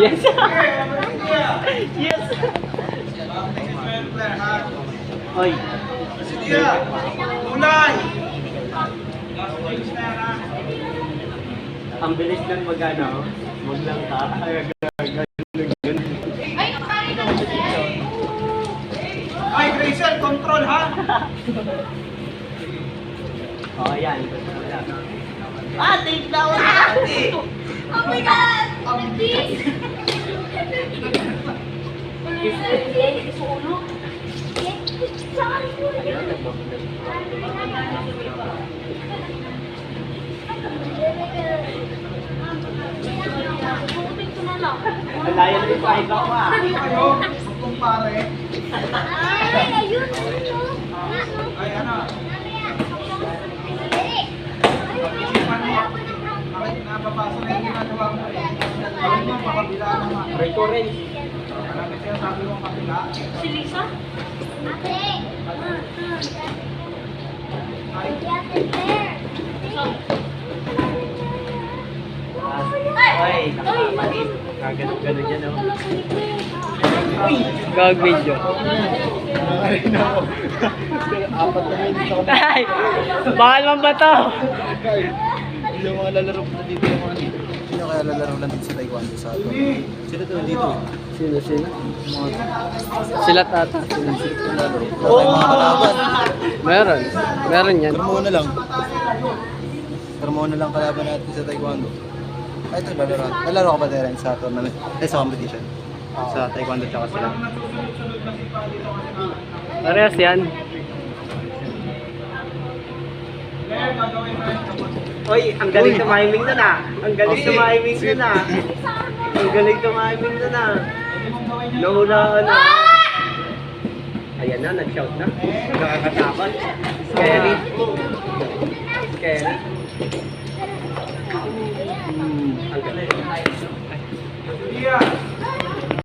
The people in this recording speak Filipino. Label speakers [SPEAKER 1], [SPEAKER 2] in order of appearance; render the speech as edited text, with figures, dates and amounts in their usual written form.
[SPEAKER 1] Yes! Yes! Oy!
[SPEAKER 2] Ulay!
[SPEAKER 1] Ang bilis lang mag-ano, maglang ka.
[SPEAKER 2] Ay, Grayson, control ha!
[SPEAKER 1] Oh, yan. Ah, take down!
[SPEAKER 3] Oh my God! Please!
[SPEAKER 1] Malayan din pa ikaw ah.
[SPEAKER 2] Kayo, magkumpare.
[SPEAKER 3] Ay, ayun!
[SPEAKER 2] Ay, ano? Bakit napapasa na yung ginagawa mo eh? Alam mo, makabila naman.
[SPEAKER 1] Recurrence.
[SPEAKER 2] Marami siya sabi mo kabila.
[SPEAKER 3] Si Lisa? Ate!
[SPEAKER 2] Ay,
[SPEAKER 1] Ay, nakakamalit. Kaganon-ganon yan oh. Gag-video.
[SPEAKER 2] ay, no. Apat na minutes ako.
[SPEAKER 1] Ay! Bakal man ba to?
[SPEAKER 2] Yung mga lalaro na dito yung mga dito. Sino kaya lalaro lang dito sa Taekwondo sa ato? Sino to dito?
[SPEAKER 1] Sino? Sila tata.
[SPEAKER 2] Sino lalaro? Wala tayong mga kalaban.
[SPEAKER 1] Meron yan.
[SPEAKER 2] Pero muna lang kalaban natin sa Taekwondo. Ay, ito lalaro. Lalaro ka ba Darren sa tournament? Sa competition? Sa Taekwondo tsaka sila.
[SPEAKER 1] Parehas yan. Oy, ang galing tumiming na na. Ang galing tumiming na na. Ang galing tumiming na na. Nahulaan na. Ayan na, nag-shout na. Nakakatakot. Scary. Scary.